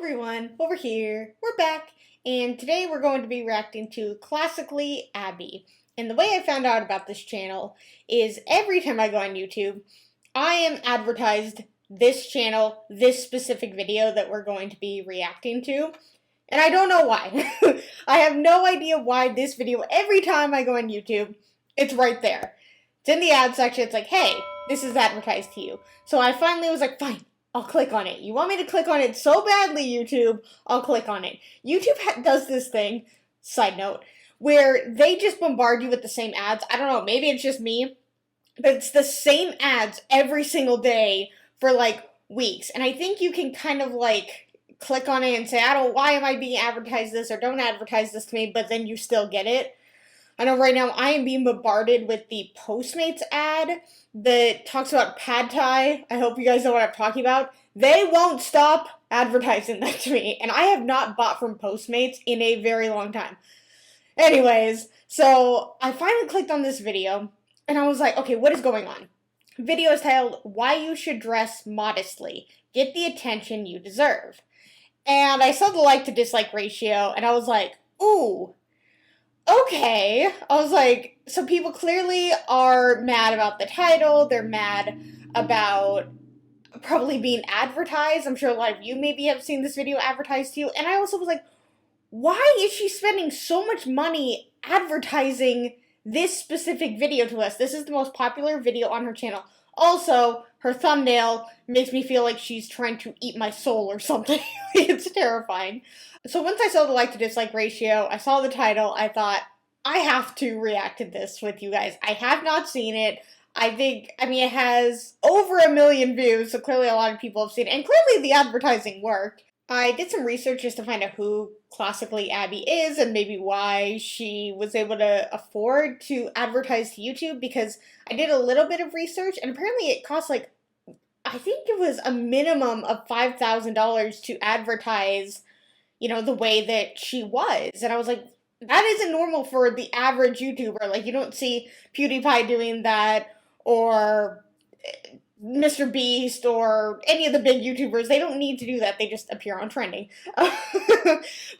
everyone, over here, we're back, and today we're going to be reacting to Classically Abby. And the way I found out about this channel is every time I go on YouTube, I am advertised this channel, this specific video that we're going to be reacting to, and I don't know why. I have no idea why this video, every time I go on YouTube, it's right there. It's in the ad section, it's like, hey, this is advertised to you. So I finally was like, fine. I'll click on it. You want me to click on it so badly, YouTube, I'll click on it. YouTube does this thing, side note, where they just bombard you with the same ads. I don't know, maybe it's just me, but it's the same ads every single day for like weeks. And I think you can kind of like click on it and say, why am I being advertised this, or don't advertise this to me, but then you still get it. I know right now I am being bombarded with the Postmates ad that talks about pad thai. I hope you guys know what I'm talking about. They won't stop advertising that to me, and I have not bought from Postmates in a very long time. Anyways, so I finally clicked on this video, and I was like, okay, what is going on? Video is titled, Why You Should Dress Modestly. Get the attention you deserve. And I saw the like to dislike ratio, and I was like, ooh, okay. I was like, so people clearly are mad about the title. They're mad about probably being advertised. I'm sure a lot of you maybe have seen this video advertised to you. And I also was like, why is she spending so much money advertising this specific video to us? This is the most popular video on her channel. Also, her thumbnail makes me feel like she's trying to eat my soul or something. It's terrifying. So once I saw the like to dislike ratio, I saw the title, I thought, I have to react to this with you guys. I have not seen it. I mean, it has over 1 million views, so clearly a lot of people have seen it, and clearly the advertising worked. I did some research just to find out who Classically Abby is, and maybe why she was able to afford to advertise to YouTube, because I did a little bit of research, and apparently it costs like, I think it was a minimum of $5,000 to advertise, you know, the way that she was. And I was like, that isn't normal for the average YouTuber. Like, you don't see PewDiePie doing that, or Mr. Beast, or any of the big YouTubers. They don't need to do that. They just appear on trending.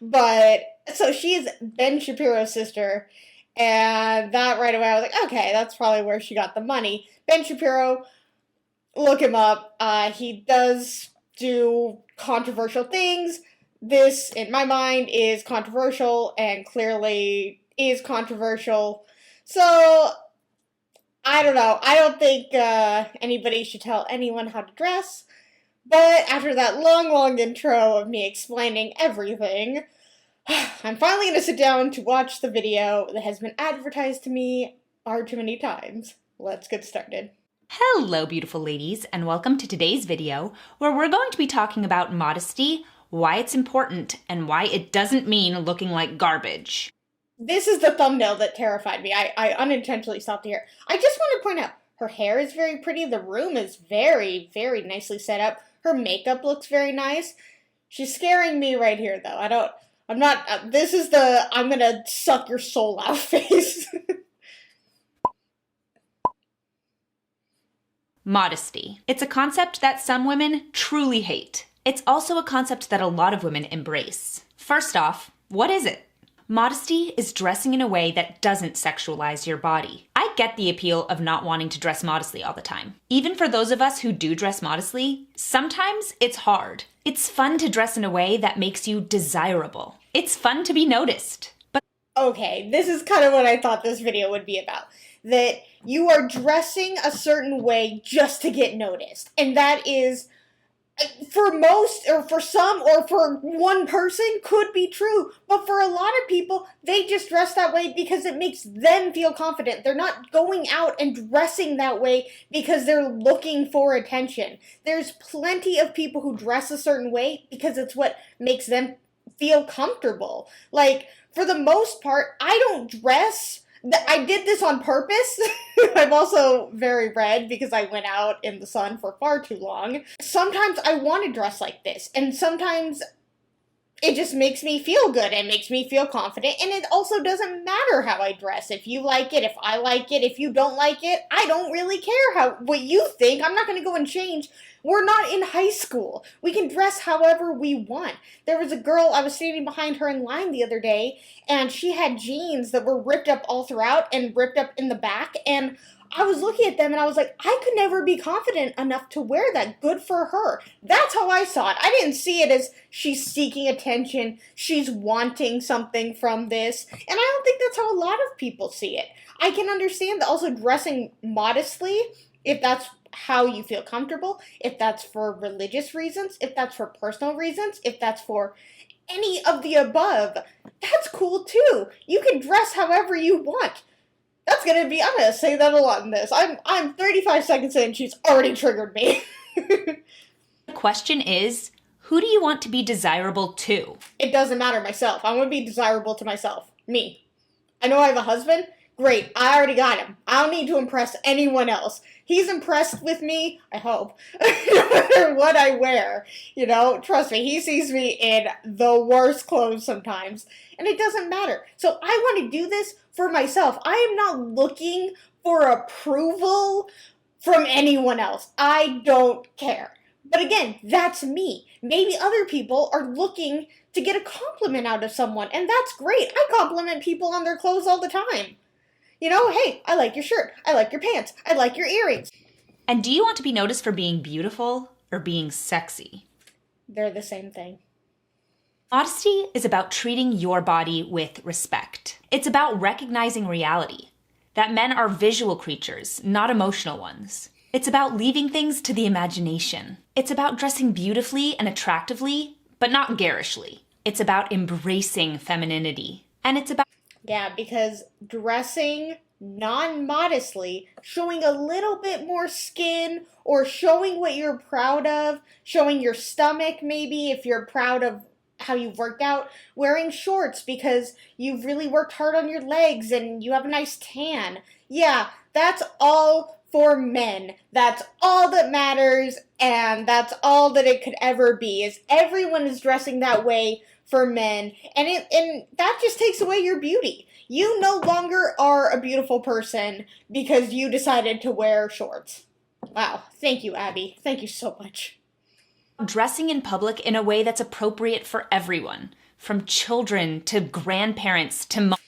But, so she is Ben Shapiro's sister, and that right away I was like, okay, that's probably where she got the money. Ben Shapiro, look him up. He does do controversial things. This, in my mind, is controversial, and clearly is controversial. So, I don't know. I don't think anybody should tell anyone how to dress. But after that long intro of me explaining everything, I'm finally going to sit down to watch the video that has been advertised to me far too many times. Let's get started. Hello, beautiful ladies, and welcome to today's video, where we're going to be talking about modesty, why it's important, and why it doesn't mean looking like garbage. This is the thumbnail that terrified me. I unintentionally stopped here. I just want to point out, her hair is very pretty. The room is very nicely set up. Her makeup looks very nice. She's scaring me right here, though. This is the I'm gonna suck your soul out face. Modesty. It's a concept that some women truly hate. It's also a concept that a lot of women embrace. First off, what is it? Modesty is dressing in a way that doesn't sexualize your body. I get the appeal of not wanting to dress modestly all the time. Even for those of us who do dress modestly, sometimes it's hard. It's fun to dress in a way that makes you desirable. It's fun to be noticed. But okay, this is kind of what I thought this video would be about. That you are dressing a certain way just to get noticed. And that is, for most, or for some, or for one person, could be true. But for a lot of people, they just dress that way because it makes them feel confident. They're not going out and dressing that way because they're looking for attention. There's plenty of people who dress a certain way because it's what makes them feel comfortable. Like, for the most part, I don't dress. I did this on purpose. I'm also very red because I went out in the sun for far too long. Sometimes I want to dress like this, and sometimes it just makes me feel good. It makes me feel confident. And it also doesn't matter how I dress. If you like it, if I like it, if you don't like it, I don't really care what you think. I'm not going to go and change. We're not in high school. We can dress however we want. There was a girl, I was standing behind her in line the other day, and she had jeans that were ripped up all throughout and ripped up in the back, and I was looking at them and I was like, I could never be confident enough to wear that. Good for her. That's how I saw it. I didn't see it as she's seeking attention, she's wanting something from this, and I don't think that's how a lot of people see it. I can understand that also dressing modestly, if that's how you feel comfortable, if that's for religious reasons, if that's for personal reasons, if that's for any of the above, that's cool too. You can dress however you want. That's gonna be, I'm gonna say that a lot in this. I'm 35 seconds in, she's already triggered me. The question is, who do you want to be desirable to? It doesn't matter myself. I want to be desirable to myself. Me. I know I have a husband. Great, I already got him. I don't need to impress anyone else. He's impressed with me, I hope, no matter what I wear. You know, trust me, he sees me in the worst clothes sometimes, and it doesn't matter. So I want to do this for myself. I am not looking for approval from anyone else. I don't care. But again, that's me. Maybe other people are looking to get a compliment out of someone, and that's great. I compliment people on their clothes all the time. You know, hey, I like your shirt. I like your pants. I like your earrings. And do you want to be noticed for being beautiful or being sexy? They're the same thing. Modesty is about treating your body with respect. It's about recognizing reality, that men are visual creatures, not emotional ones. It's about leaving things to the imagination. It's about dressing beautifully and attractively, but not garishly. It's about embracing femininity. And it's about... Yeah, because dressing non-modestly, showing a little bit more skin, or showing what you're proud of, showing your stomach maybe if you're proud of how you've worked out, wearing shorts because you've really worked hard on your legs and you have a nice tan. Yeah, that's all for men. That's all that matters, and that's all that it could ever be, is everyone is dressing that way for men, and that just takes away your beauty. You no longer are a beautiful person because you decided to wear shorts. Wow, thank you, Abby. Thank you so much. Dressing in public in a way that's appropriate for everyone, from children to grandparents to moms.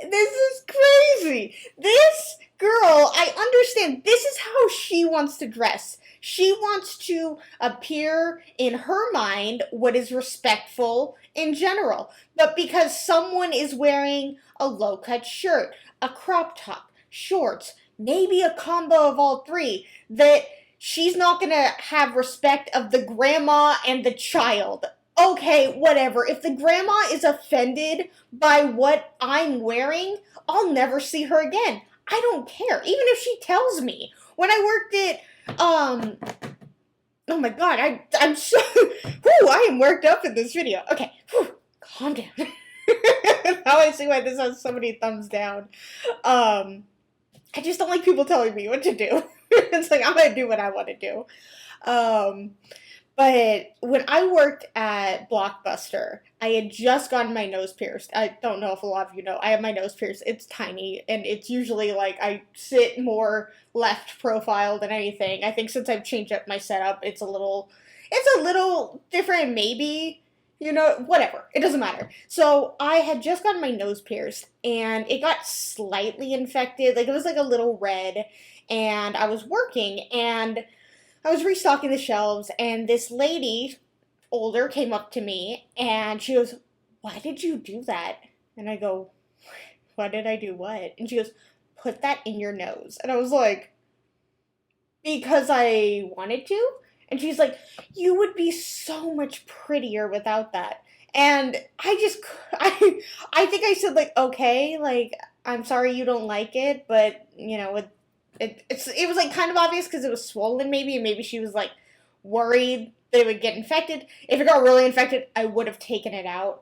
This is crazy. This girl, I understand, this is how she wants to dress. She wants to appear in her mind what is respectful in general. But because someone is wearing a low-cut shirt, a crop top, shorts, maybe a combo of all three, that she's not going to have respect of the grandma and the child. Okay, whatever. If the grandma is offended by what I'm wearing, I'll never see her again. I don't care. Even if she tells me. When I worked at, oh my god, I'm so, I am worked up in this video. Okay, calm down. Now I see why this has so many thumbs down. I just don't like people telling me what to do. It's like, I'm gonna do what I want to do. But when I worked at Blockbuster, I had just gotten my nose pierced. I don't know if a lot of you know. I have my nose pierced. It's tiny, and it's usually like I sit more left profile than anything. I think since I've changed up my setup, it's a little different maybe. You know, whatever. It doesn't matter. So I had just gotten my nose pierced, and it got slightly infected. Like, it was like a little red, and I was working, and I was restocking the shelves, and this lady, older, came up to me, and she goes, "Why did you do that?" And I go, "Why did I do what?" And she goes, "Put that in your nose." And I was like, "Because I wanted to?" And she's like, "You would be so much prettier without that." And I think I said, like, okay, like, I'm sorry you don't like it, but, you know, it was, like, kind of obvious because it was swollen maybe, and maybe she was, like, worried that it would get infected. If it got really infected, I would have taken it out.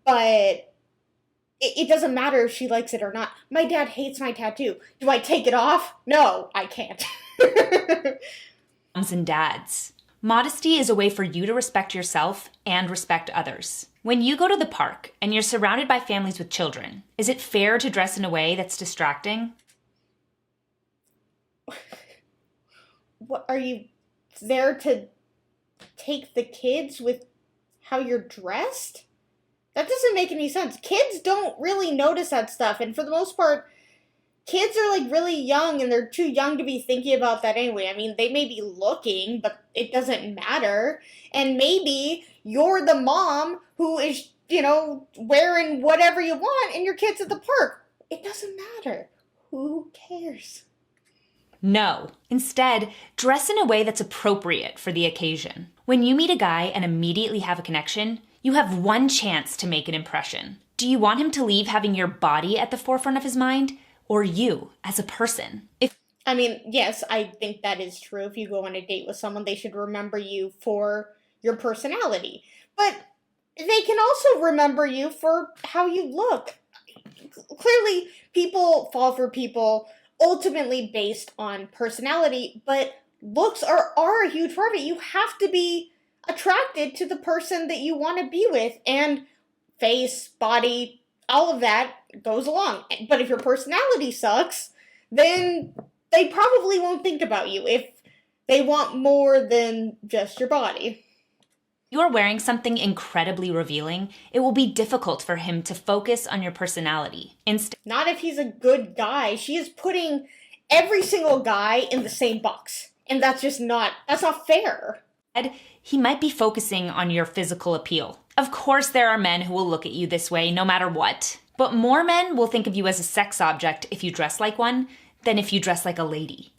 But it doesn't matter if she likes it or not. My dad hates my tattoo. Do I take it off? No, I can't. Moms and dads. Modesty is a way for you to respect yourself and respect others. When you go to the park and you're surrounded by families with children, is it fair to dress in a way that's distracting? What, are you there to take the kids with how you're dressed? That doesn't make any sense. Kids don't really notice that stuff, and for the most part, kids are like really young and they're too young to be thinking about that anyway. I mean, they may be looking, but it doesn't matter. And maybe you're the mom who is, wearing whatever you want and your kid's at the park. It doesn't matter. Who cares? No. Instead, dress in a way that's appropriate for the occasion. When you meet a guy and immediately have a connection, you have one chance to make an impression. Do you want him to leave having your body at the forefront of his mind? Or you as a person? Yes, I think that is true. If you go on a date with someone, they should remember you for your personality. But they can also remember you for how you look. Clearly, people fall for people ultimately based on personality, but looks are a huge part of it. You have to be attracted to the person that you want to be with, and face, body, all of that goes along. But if your personality sucks, then they probably won't think about you if they want more than just your body. If you are wearing something incredibly revealing, it will be difficult for him to focus on your personality. Not if he's a good guy. She is putting every single guy in the same box. And that's not fair. He might be focusing on your physical appeal. Of course, there are men who will look at you this way no matter what. But more men will think of you as a sex object if you dress like one than if you dress like a lady.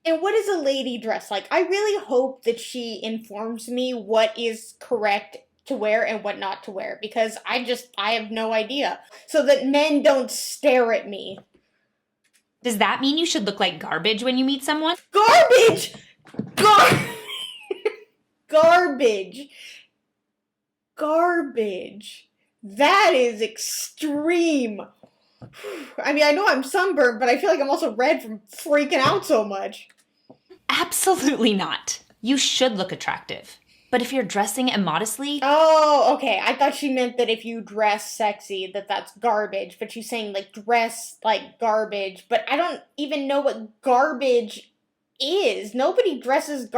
And what does a lady dress like? I really hope that she informs me what is correct to wear and what not to wear, because I have no idea. So that men don't stare at me. Does that mean you should look like garbage when you meet someone? Garbage! Garbage. Garbage. That is extreme. I know I'm sunburned, but I feel like I'm also red from freaking out so much. Absolutely not. You should look attractive. But if you're dressing immodestly... Oh, okay. I thought she meant that if you dress sexy, that's garbage. But she's saying, dress like garbage. But I don't even know what garbage is. Nobody dresses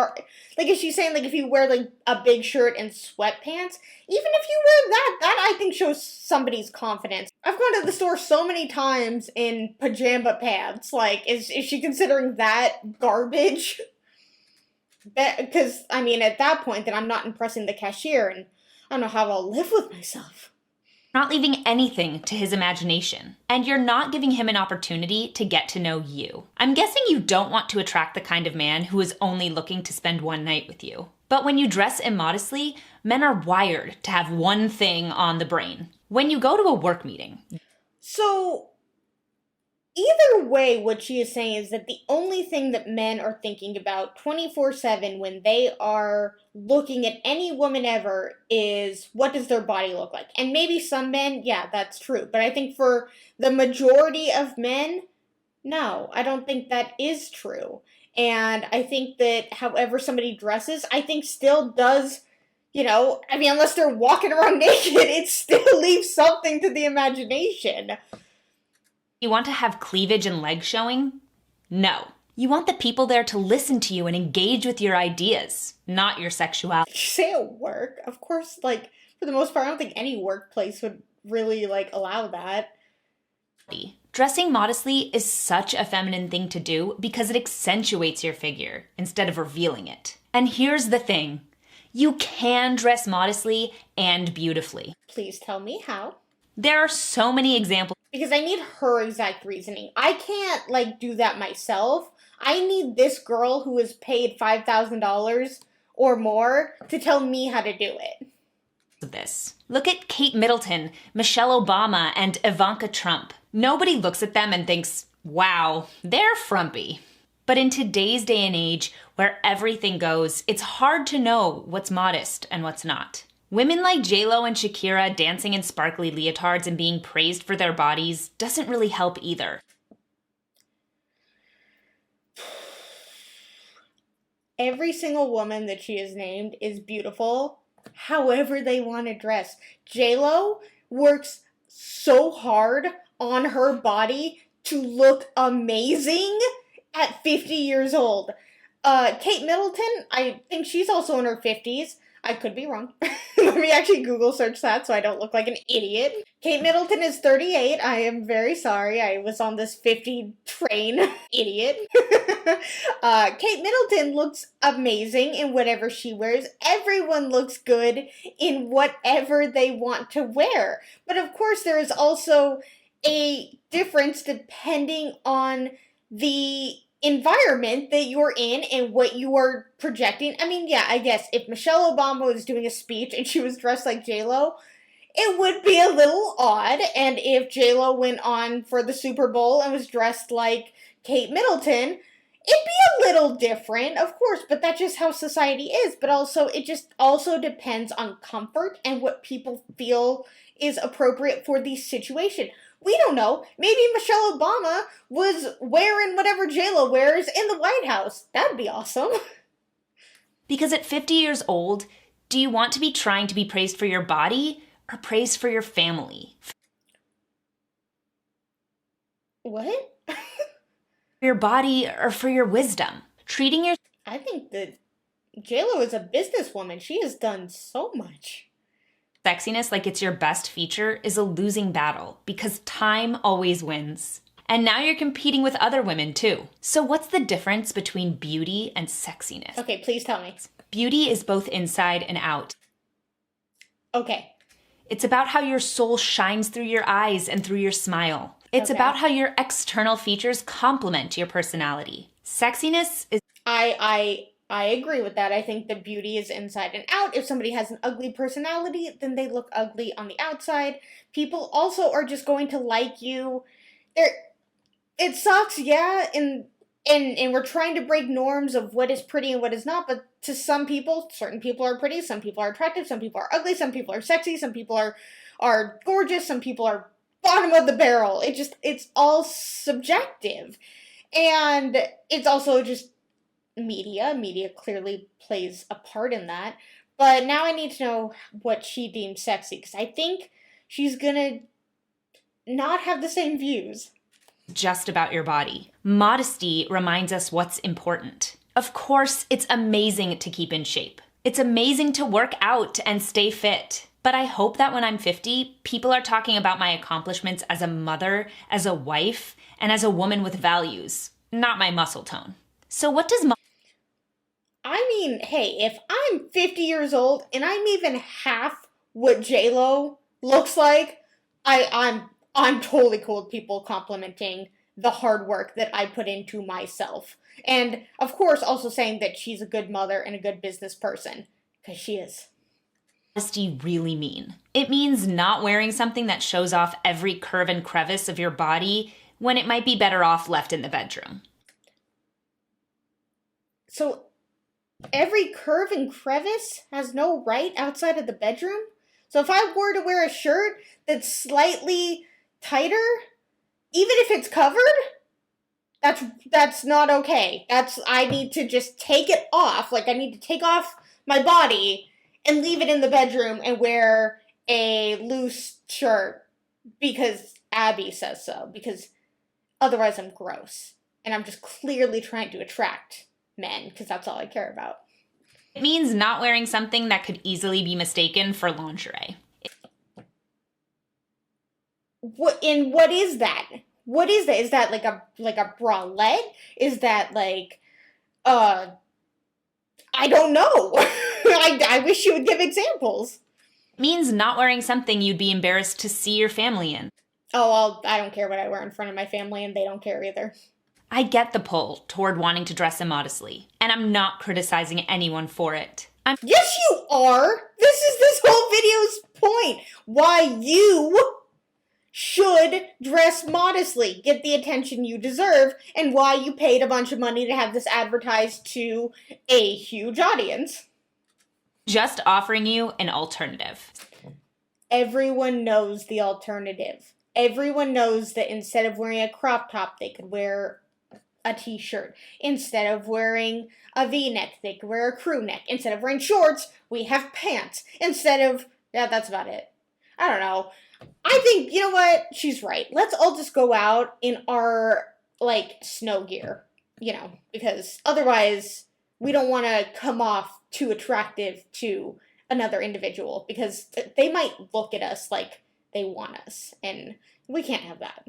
is she saying, if you wear, a big shirt and sweatpants? Even if you wear that I think shows somebody's confidence. I've gone to the store so many times in pajama pants. Is she considering that garbage? Because, at that point, then I'm not impressing the cashier, and I don't know how I'll live with myself. Not leaving anything to his imagination. And you're not giving him an opportunity to get to know you. I'm guessing you don't want to attract the kind of man who is only looking to spend one night with you. But when you dress immodestly, men are wired to have one thing on the brain. When you go to a work meeting. So... either way, what she is saying is that the only thing that men are thinking about 24/7 when they are looking at any woman ever is what does their body look like. And maybe some men, yeah, that's true. But I think for the majority of men, no, I don't think that is true. And I think that however somebody dresses, I think still does, unless they're walking around naked, it still leaves something to the imagination. You want to have cleavage and legs showing? No. You want the people there to listen to you and engage with your ideas, not your sexuality. Did you say at work? Of course, for the most part, I don't think any workplace would really, allow that. Dressing modestly is such a feminine thing to do because it accentuates your figure instead of revealing it. And here's the thing. You can dress modestly and beautifully. Please tell me how. There are so many examples. Because I need her exact reasoning. I can't, do that myself. I need this girl who is paid $5,000 or more to tell me how to do it. This. Look at Kate Middleton, Michelle Obama, and Ivanka Trump. Nobody looks at them and thinks, wow, they're frumpy. But in today's day and age, where everything goes, it's hard to know what's modest and what's not. Women like J-Lo and Shakira dancing in sparkly leotards and being praised for their bodies doesn't really help either. Every single woman that she has named is beautiful, however they want to dress. J-Lo works so hard on her body to look amazing at 50 years old. Kate Middleton, I think she's also in her 50s. I could be wrong. Let me actually Google search that so I don't look like an idiot. Kate Middleton is 38. I am very sorry. I was on this 50 train. Idiot. Kate Middleton looks amazing in whatever she wears. Everyone looks good in whatever they want to wear. But of course, there is also a difference depending on the environment that you're in and what you are projecting. I mean, yeah, I guess if Michelle Obama was doing a speech and she was dressed like J-Lo, it would be a little odd. And if J-Lo went on for the Super Bowl and was dressed like Kate Middleton, it'd be a little different, of course, but that's just how society is. But also, it just also depends on comfort and what people feel is appropriate for the situation. We don't know. Maybe Michelle Obama was wearing whatever J-Lo wears in the White House. That'd be awesome. Because at 50 years old, do you want to be trying to be praised for your body or praised for your family? What? For your body or for your wisdom? Treating your... I think that J-Lo is a businesswoman. She has done so much. Sexiness like it's your best feature is a losing battle because time always wins. And now you're competing with other women too. So what's the difference between beauty and sexiness? Okay, please tell me. Beauty is both inside and out. Okay. It's about how your soul shines through your eyes and through your smile. It's about how your external features complement your personality. Sexiness is... I agree with that. I think that beauty is inside and out. If somebody has an ugly personality, then they look ugly on the outside. People also are just going to like you. It sucks, yeah, and we're trying to break norms of what is pretty and what is not, but to some people, certain people are pretty, some people are attractive, some people are ugly, some people are sexy, some people are gorgeous, some people are bottom of the barrel. It's all subjective. And it's also just media clearly plays a part in that, but now I need to know what she deems sexy, because I think she's gonna not have the same views. Just about your body. Modesty reminds us what's important. Of course, it's amazing to keep in shape. It's amazing to work out and stay fit. But I hope that when I'm 50, people are talking about my accomplishments as a mother, as a wife, and as a woman with values, not my muscle tone. So what does I mean, hey, if I'm 50 years old and I'm even half what J-Lo looks like, I'm totally cool with people complimenting the hard work that I put into myself. And, of course, also saying that she's a good mother and a good business person, because she is. Modesty really mean? It means not wearing something that shows off every curve and crevice of your body when it might be better off left in the bedroom. So, every curve and crevice has no right outside of the bedroom? So if I were to wear a shirt that's slightly tighter, even if it's covered, that's not okay. I need to just take it off. Like, I need to take off my body and leave it in the bedroom and wear a loose shirt because Abby says so. Because otherwise I'm gross. And I'm just clearly trying to attract men, because that's all I care about. It means not wearing something that could easily be mistaken for lingerie. What is that? What is that? Is that like a bralette? Is that like I don't know. I wish you would give examples. It means not wearing something you'd be embarrassed to see your family in. Oh, I don't care what I wear in front of my family, and they don't care either. I get the pull toward wanting to dress immodestly, and I'm not criticizing anyone for it. Yes, you are! This is this whole video's point. Why you should dress modestly, get the attention you deserve, and why you paid a bunch of money to have this advertised to a huge audience. Just offering you an alternative. Everyone knows the alternative. Everyone knows that instead of wearing a crop top, they could wear a t-shirt. Instead of wearing a v-neck, they could wear a crew neck. Instead of wearing shorts, we have pants. Instead of, yeah, that's about it. I don't know. I think, you know what? She's right. Let's all just go out in our, like, snow gear, you know, because otherwise we don't want to come off too attractive to another individual, because they might look at us like they want us, and we can't have that.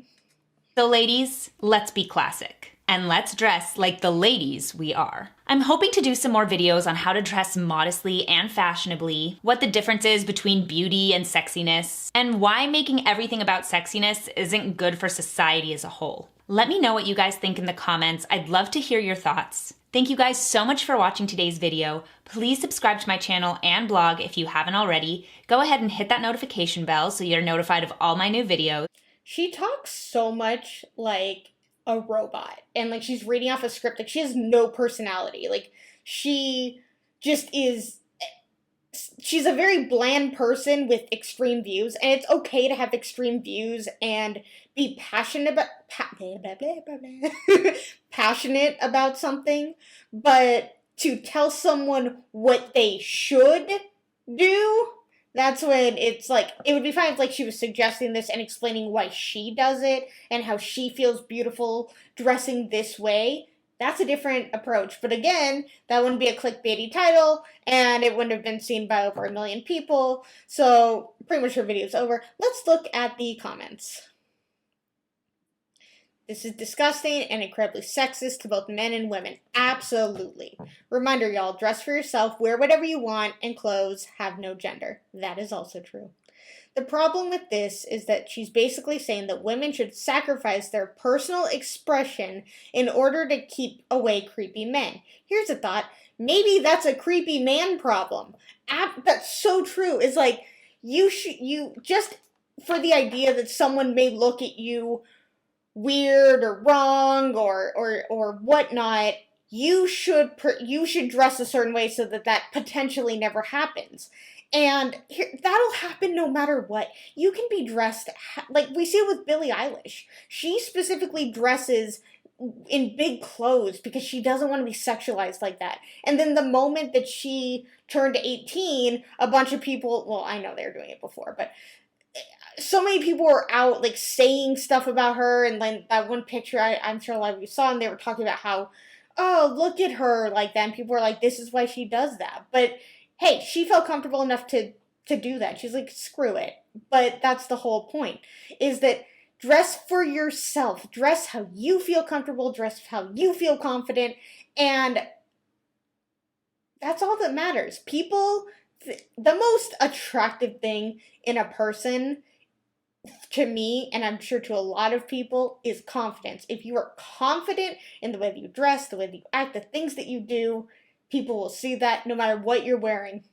So ladies, let's be classic. And let's dress like the ladies we are. I'm hoping to do some more videos on how to dress modestly and fashionably, what the difference is between beauty and sexiness, and why making everything about sexiness isn't good for society as a whole. Let me know what you guys think in the comments. I'd love to hear your thoughts. Thank you guys so much for watching today's video. Please subscribe to my channel and blog if you haven't already. Go ahead and hit that notification bell so you're notified of all my new videos. She talks so much like a robot, and like she's reading off a script. Like she has no personality. Like she just is. She's a very bland person with extreme views, and it's okay to have extreme views and be passionate about passionate about something, but to tell someone what they should do, that's when it's like, it would be fine if like she was suggesting this and explaining why she does it and how she feels beautiful dressing this way. That's a different approach. But again, that wouldn't be a clickbaity title, and it wouldn't have been seen by over 1 million people. So pretty much her video's over. Let's look at the comments. This is disgusting and incredibly sexist to both men and women. Absolutely. Reminder, y'all, dress for yourself, wear whatever you want, and clothes have no gender. That is also true. The problem with this is that she's basically saying that women should sacrifice their personal expression in order to keep away creepy men. Here's a thought. Maybe that's a creepy man problem. That's so true. It's like, you just for the idea that someone may look at you weird or wrong or whatnot, you should dress a certain way so that potentially never happens. And that'll happen no matter what. You can be dressed, like we see it with Billie Eilish. She specifically dresses in big clothes because she doesn't want to be sexualized like that. And then the moment that she turned 18, a bunch of people, well, I know they were doing it before, but so many people were out like saying stuff about her. And then that one picture I'm sure a lot of you saw, and they were talking about how, oh, look at her like that. And people were like, this is why she does that. But hey, she felt comfortable enough to do that. She's like, screw it. But that's the whole point, is that dress for yourself. Dress how you feel comfortable. Dress how you feel confident. And that's all that matters. People, the most attractive thing in a person, to me, and I'm sure to a lot of people, is confidence. If you are confident in the way that you dress, the way that you act, the things that you do, people will see that no matter what you're wearing.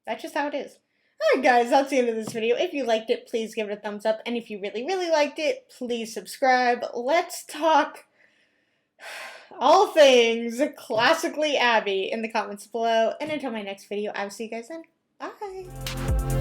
That's just how it is. Alright guys, that's the end of this video. If you liked it, please give it a thumbs up. And if you really, really liked it, please subscribe. Let's talk all things classically Abby in the comments below. And until my next video, I will see you guys then. Bye!